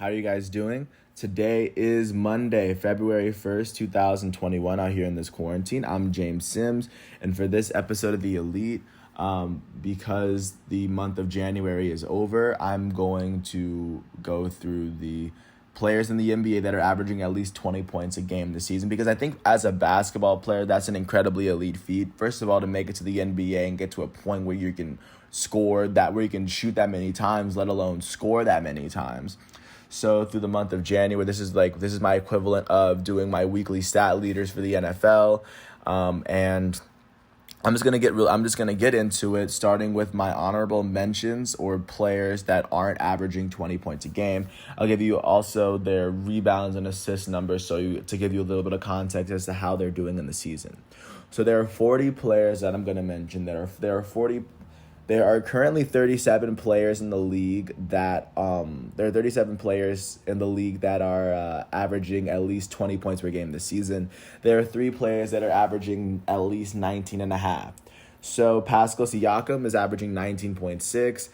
How are you guys doing? Today is Monday, February 1st, 2021, out here in this quarantine. I'm James Sims, and for this episode of The Elite, because the month of January is over, I'm going to go through the players in the NBA that are averaging at least 20 points a game this season, because I think as a basketball player, that's an incredibly elite feat. First of all, to make it to the NBA and get to a point where you can where you can shoot that many times, let alone score that many times. So through the month of January, this is my equivalent of doing my weekly stat leaders for the NFL, and I'm just gonna get into it, starting with my honorable mentions or players that aren't averaging 20 points a game. I'll give you also their rebounds and assist numbers, to give you a little bit of context as to how they're doing in the season. So there are 40 players that I'm gonna mention. There are currently 37 players in the league that are averaging at least 20 points per game this season. There are 3 players that are averaging at least 19 and a half. So Pascal Siakam is averaging 19.6.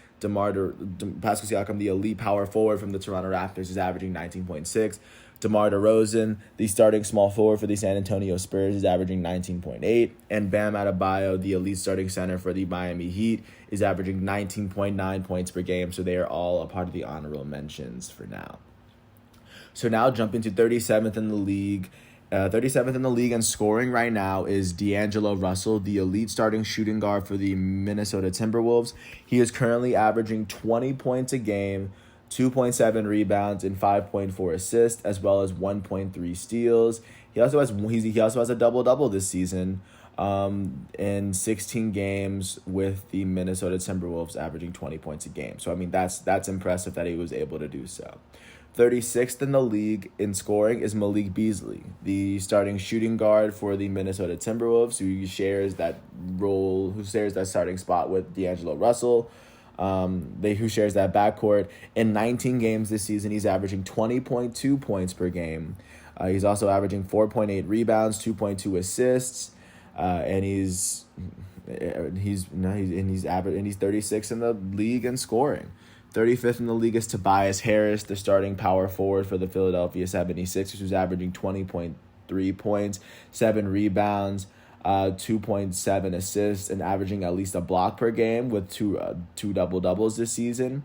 Pascal Siakam, the elite power forward from the Toronto Raptors, is averaging 19.6. DeMar DeRozan, the starting small forward for the San Antonio Spurs, is averaging 19.8. And Bam Adebayo, the elite starting center for the Miami Heat, is averaging 19.9 points per game. So they are all a part of the honorable mentions for now. So now jumping to 37th in the league. 37th in the league and scoring right now is D'Angelo Russell, the elite starting shooting guard for the Minnesota Timberwolves. He is currently averaging 20 points a game, 2.7 rebounds, and 5.4 assists, as well as 1.3 steals. He also has a double-double this season in 16 games with the Minnesota Timberwolves, averaging 20 points a game. So, I mean, that's impressive that he was able to do so. 36th in the league in scoring is Malik Beasley, the starting shooting guard for the Minnesota Timberwolves, who shares that starting spot with D'Angelo Russell. Who shares that backcourt. In 19 games this season, he's averaging 20.2 points per game. He's also averaging 4.8 rebounds, 2.2 assists, and he's 36th in the league in scoring. 35th in the league is Tobias Harris, the starting power forward for the Philadelphia 76ers, who's averaging 20.3 points, 7 rebounds, 2.7 assists, and averaging at least a block per game with two double-doubles this season.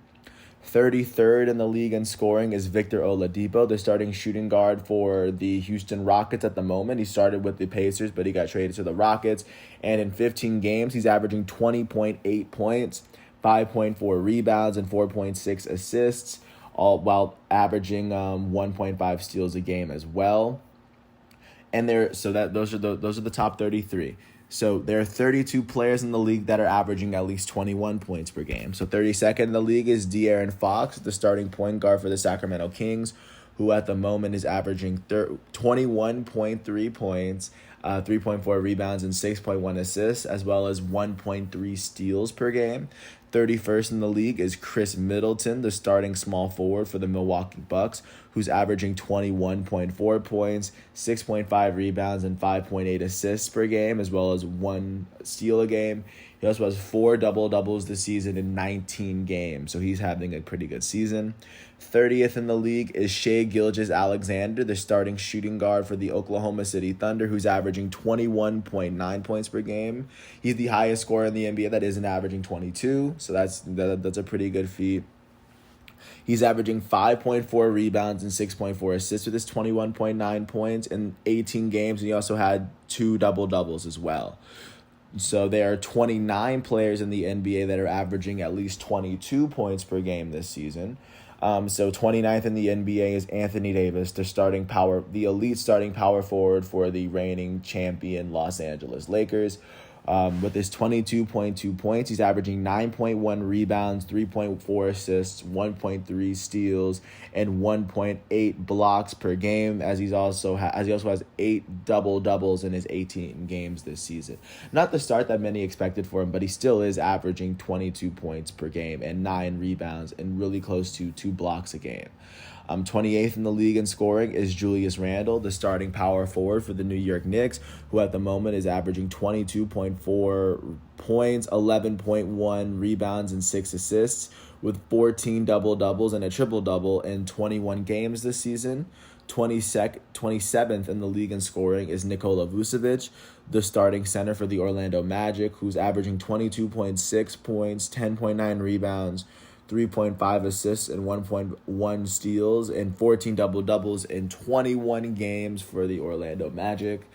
33rd in the league in scoring is Victor Oladipo, the starting shooting guard for the Houston Rockets at the moment. He started with the Pacers, but he got traded to the Rockets. And in 15 games, he's averaging 20.8 points, 5.4 rebounds, and 4.6 assists, all while averaging 1.5 steals a game as well. And those are the top 33. So there are 32 players in the league that are averaging at least 21 points per game. So 32nd in the league is De'Aaron Fox, the starting point guard for the Sacramento Kings, who at the moment is averaging 21.3 points, 3.4 rebounds, and 6.1 assists, as well as 1.3 steals per game. 31st in the league is Chris Middleton, the starting small forward for the Milwaukee Bucks, who's averaging 21.4 points, 6.5 rebounds, and 5.8 assists per game, as well as 1 steal a game. He also has 4 double-doubles this season in 19 games, so he's having a pretty good season. 30th in the league is Shai Gilgeous-Alexander, the starting shooting guard for the Oklahoma City Thunder, who's averaging 21.9 points per game. He's the highest scorer in the NBA that isn't averaging 22, so that's a pretty good feat. He's averaging 5.4 rebounds and 6.4 assists with his 21.9 points in 18 games, and he also had 2 double-doubles as well. So there are 29 players in the NBA that are averaging at least 22 points per game this season. So 29th in the NBA is Anthony Davis, the elite starting power forward for the reigning champion Los Angeles Lakers. With his 22.2 points, he's averaging 9.1 rebounds, 3.4 assists, 1.3 steals, and 1.8 blocks per game, as he also has 8 double-doubles in his 18 games this season. Not the start that many expected for him, but he still is averaging 22 points per game and 9 rebounds and really close to 2 blocks a game. 28th in the league in scoring is Julius Randle, the starting power forward for the New York Knicks, who at the moment is averaging 22.4 points, 11.1 rebounds, and 6 assists, with 14 double-doubles and a triple-double in 21 games this season. 27th in the league in scoring is Nikola Vucevic, the starting center for the Orlando Magic, who's averaging 22.6 points, 10.9 rebounds, 3.5 assists, and 1.1 steals, and 14 double-doubles in 21 games for the Orlando Magic.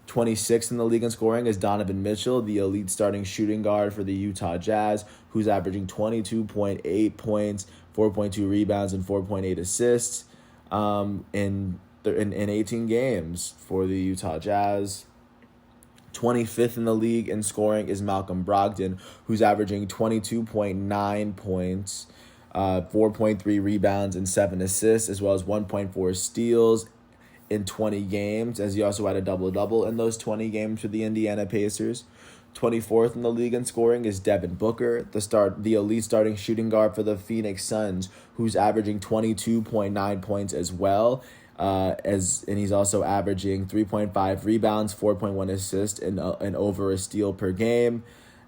26th in the league in scoring is Donovan Mitchell, the elite starting shooting guard for the Utah Jazz, who's averaging 22.8 points, 4.2 rebounds, and 4.8 assists in 18 games for the Utah Jazz. 25th in the league in scoring is Malcolm Brogdon, who's averaging 22.9 points, 4.3 rebounds, and 7 assists, as well as 1.4 steals in 20 games, as he also had a double-double in those 20 games for the Indiana Pacers. 24th in the league in scoring is Devin Booker, the elite starting shooting guard for the Phoenix Suns, who's averaging 22.9 points as well, and he's also averaging 3.5 rebounds, 4.1 assists, and over a steal per game,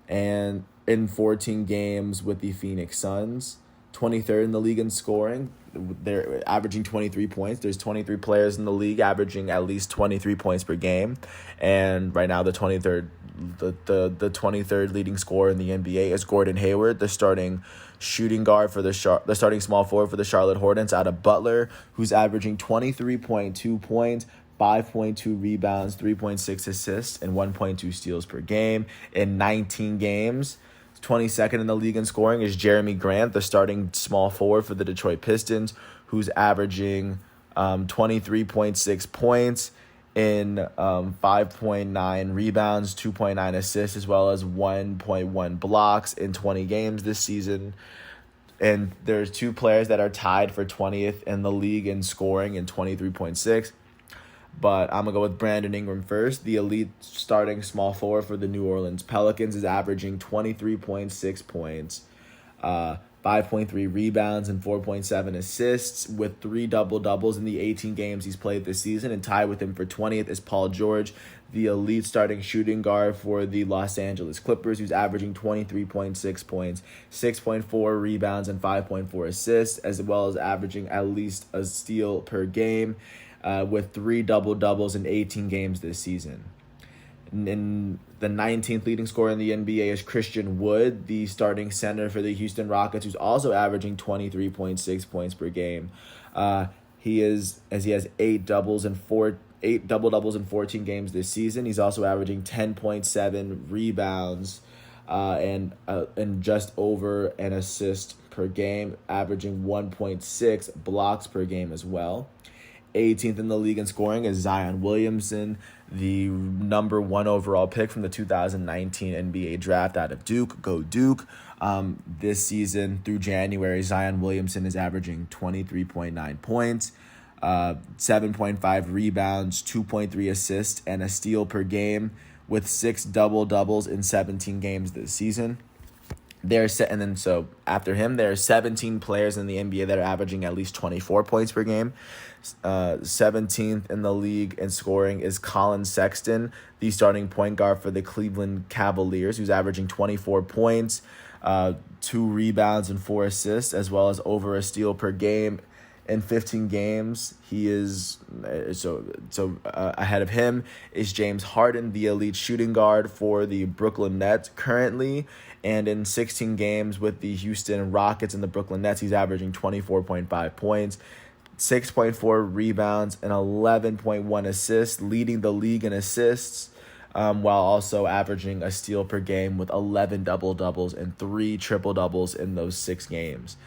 and in 14 games with the Phoenix Suns. 23rd in the league in scoring. They're averaging 23 points. There's 23 players in the league averaging at least 23 points per game. And right now the 23rd leading scorer in the NBA is Gordon Hayward, the starting shooting guard for the starting small forward for the Charlotte Hornets out of Butler, who's averaging 23.2 points, 5.2 rebounds, 3.6 assists, and 1.2 steals per game in 19 games. 22nd in the league in scoring is Jeremy Grant, the starting small forward for the Detroit Pistons, who's averaging 23.6 points in 5.9 rebounds, 2.9 assists, as well as 1.1 blocks in 20 games this season. And there's two players that are tied for 20th in the league in scoring in 23.6. But I'm going to go with Brandon Ingram first. The elite starting small forward for the New Orleans Pelicans is averaging 23.6 points, 5.3 rebounds, and 4.7 assists with 3 double-doubles in the 18 games he's played this season. And tied with him for 20th is Paul George, the elite starting shooting guard for the Los Angeles Clippers, who's averaging 23.6 points, 6.4 rebounds, and 5.4 assists, as well as averaging at least a steal per game, with 3 double-doubles in 18 games this season. And the 19th leading scorer in the NBA is Christian Wood, the starting center for the Houston Rockets, who's also averaging 23.6 points per game. He has 8 double-doubles in 14 games this season. He's also averaging 10.7 rebounds and just over an assist per game, averaging 1.6 blocks per game as well. 18th in the league in scoring is Zion Williamson, the number 1 overall pick from the 2019 NBA draft out of Duke. Go Duke. This season through January, Zion Williamson is averaging 23.9 points, 7.5 rebounds, 2.3 assists, and a steal per game, with 6 double-doubles in 17 games this season. So after him, there are 17 players in the NBA that are averaging at least 24 points per game. 17th in the league in scoring is Colin Sexton, the starting point guard for the Cleveland Cavaliers, who's averaging 24 points, 2 rebounds, and 4 assists, as well as over a steal per game in 15 games. He is ahead of him is James Harden, the elite shooting guard for the Brooklyn Nets currently, and in 16 games with the Houston Rockets and the Brooklyn Nets, he's averaging 24.5 points, 6.4 rebounds, and 11.1 assists, leading the league in assists, while also averaging a steal per game with 11 double-doubles and 3 triple-doubles in those 6 games.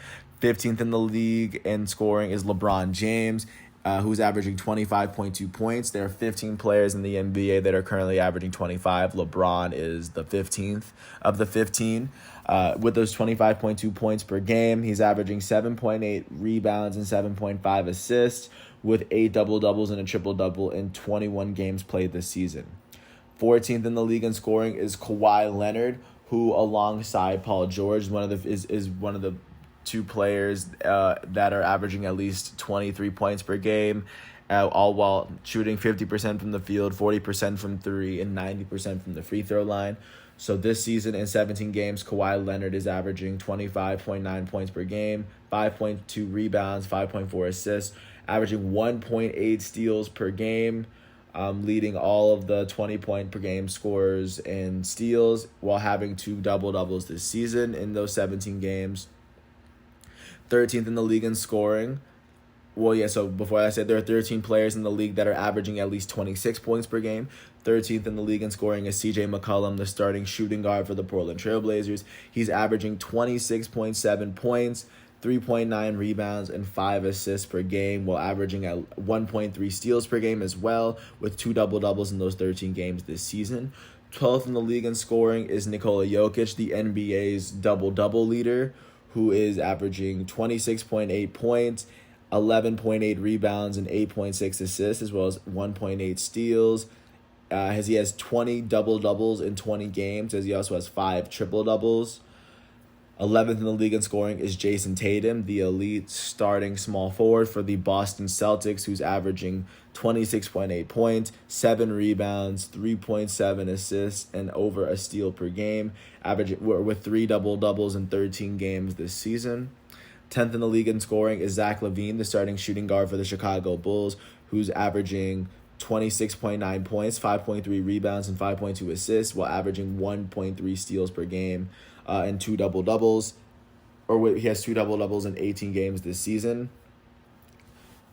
15th in the league in scoring is LeBron James, who's averaging 25.2 points. There are 15 players in the NBA that are currently averaging 25. LeBron is the 15th of the 15. With those 25.2 points per game, he's averaging 7.8 rebounds and 7.5 assists, with 8 double-doubles and a triple-double in 21 games played this season. 14th in the league in scoring is Kawhi Leonard, who alongside Paul George is one of the 2 players that are averaging at least 23 points per game, all while shooting 50% from the field, 40% from 3, and 90% from the free throw line. So this season in 17 games, Kawhi Leonard is averaging 25.9 points per game, 5.2 rebounds, 5.4 assists, averaging 1.8 steals per game, leading all of the 20-point per game scorers in steals while having 2 double-doubles this season in those 17 games. 13th in the league in scoring. Well, yeah, so before I said there are 13 players in the league that are averaging at least 26 points per game. 13th in the league in scoring is CJ McCollum, the starting shooting guard for the Portland Trailblazers. He's averaging 26.7 points, 3.9 rebounds, and 5 assists per game, while averaging at 1.3 steals per game as well, with 2 double-doubles in those 13 games this season. 12th in the league in scoring is Nikola Jokic, the NBA's double-double leader, who is averaging 26.8 points, 11.8 rebounds, and 8.6 assists, as well as 1.8 steals. He has 20 double-doubles in 20 games, as he also has 5 triple-doubles. 11th in the league in scoring is Jason Tatum, the elite starting small forward for the Boston Celtics, who's averaging 26.8 points, 7 rebounds, 3.7 assists, and over a steal per game, averaging with 3 double-doubles in 13 games this season. 10th in the league in scoring is Zach LaVine, the starting shooting guard for the Chicago Bulls, who's averaging 26.9 points, 5.3 rebounds, and 5.2 assists, while averaging 1.3 steals per game and 2 double-doubles. He has 2 double-doubles in 18 games this season.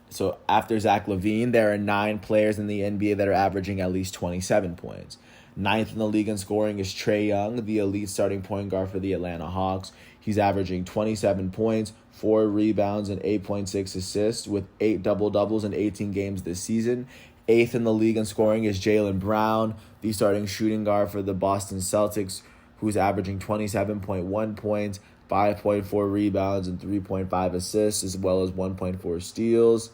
So after Zach LaVine, there are 9 players in the NBA that are averaging at least 27 points. 9th in the league in scoring is Trae Young, the elite starting point guard for the Atlanta Hawks. He's averaging 27 points, 4 rebounds, and 8.6 assists with 8 double-doubles in 18 games this season. 8th in the league in scoring is Jaylen Brown, the starting shooting guard for the Boston Celtics, who's averaging 27.1 points, 5.4 rebounds, and 3.5 assists, as well as 1.4 steals.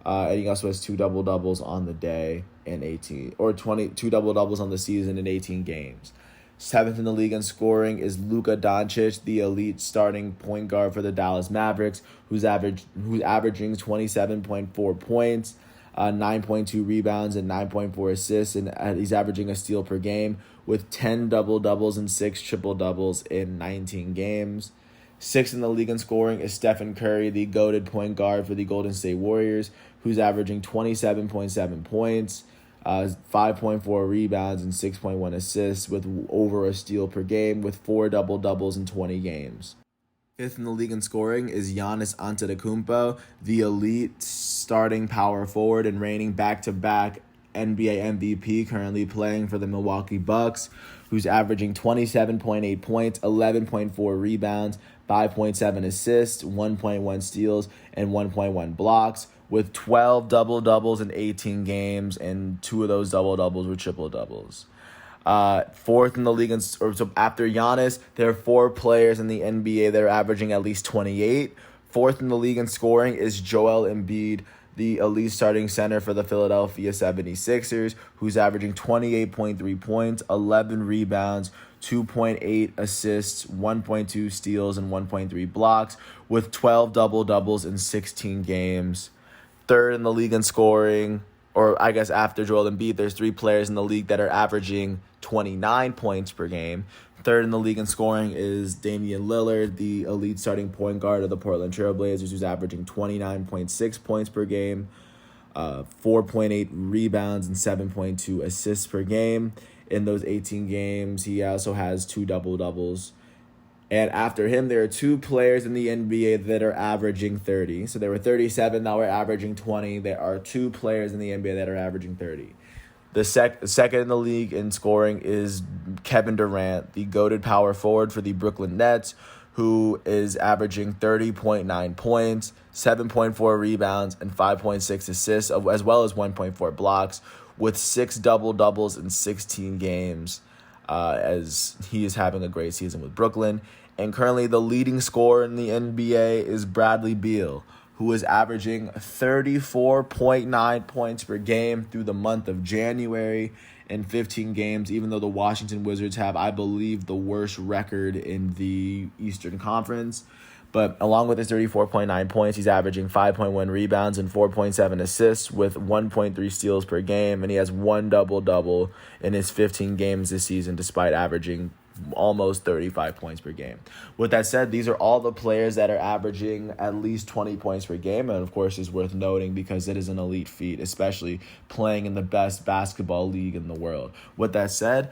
And he also has 2 double-doubles on the day in 2 double-doubles on the season in 18 games. 7th in the league in scoring is Luka Doncic, the elite starting point guard for the Dallas Mavericks, who's averaging 27.4 points, 9.2 rebounds, and 9.4 assists, and he's averaging a steal per game with 10 double-doubles and 6 triple-doubles in 19 games. 6th in the league in scoring is Stephen Curry, the goated point guard for the Golden State Warriors, who's averaging 27.7 points, 5.4 rebounds, and 6.1 assists with over a steal per game with 4 double-doubles in 20 games. 5th in the league in scoring is Giannis Antetokounmpo, the elite starting power forward and reigning back-to-back NBA MVP, currently playing for the Milwaukee Bucks, who's averaging 27.8 points, 11.4 rebounds, 5.7 assists, 1.1 steals, and 1.1 blocks, with 12 double-doubles in 18 games, and 2 of those double-doubles were triple-doubles. 4th in the league, so after Giannis, there are 4 players in the NBA that are averaging at least 28. 4th in the league in scoring is Joel Embiid, the elite starting center for the Philadelphia 76ers, who's averaging 28.3 points, 11 rebounds, 2.8 assists, 1.2 steals, and 1.3 blocks, with 12 double-doubles in 16 games. 3rd in the league in scoring, or I guess after Joel Embiid, there's 3 players in the league that are averaging 29 points per game. 3rd in the league in scoring is Damian Lillard, the elite starting point guard of the Portland Trailblazers, who's averaging 29.6 points per game, 4.8 rebounds, and 7.2 assists per game. In those 18 games, he also has 2 double-doubles. And after him, there are 2 players in the NBA that are averaging 30. So there were 37 that were averaging 20. There are 2 players in the NBA that are averaging 30. The second in the league in scoring is Kevin Durant, the goated power forward for the Brooklyn Nets, who is averaging 30.9 points, 7.4 rebounds, and 5.6 assists, as well as 1.4 blocks, with 6 double-doubles in 16 games, as he is having a great season with Brooklyn. And currently the leading scorer in the NBA is Bradley Beal, who is averaging 34.9 points per game through the month of January in 15 games, even though the Washington Wizards have, I believe, the worst record in the Eastern Conference. But along with his 34.9 points, he's averaging 5.1 rebounds and 4.7 assists with 1.3 steals per game, and he has 1 double-double in his 15 games this season, despite averaging almost 35 points per game. With that said, these are all the players that are averaging at least 20 points per game, and of course is worth noting because it is an elite feat, especially playing in the best basketball league in the world. With that said,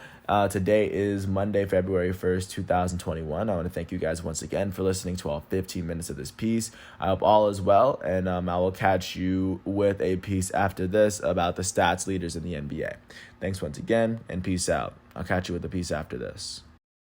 today is Monday, February 1st, 2021. I want to thank you guys once again for listening to all 15 minutes of this piece. I hope all is well, and I will catch you with a piece after this about the stats leaders in the NBA. Thanks once again, and peace out. I'll catch you with a piece after this.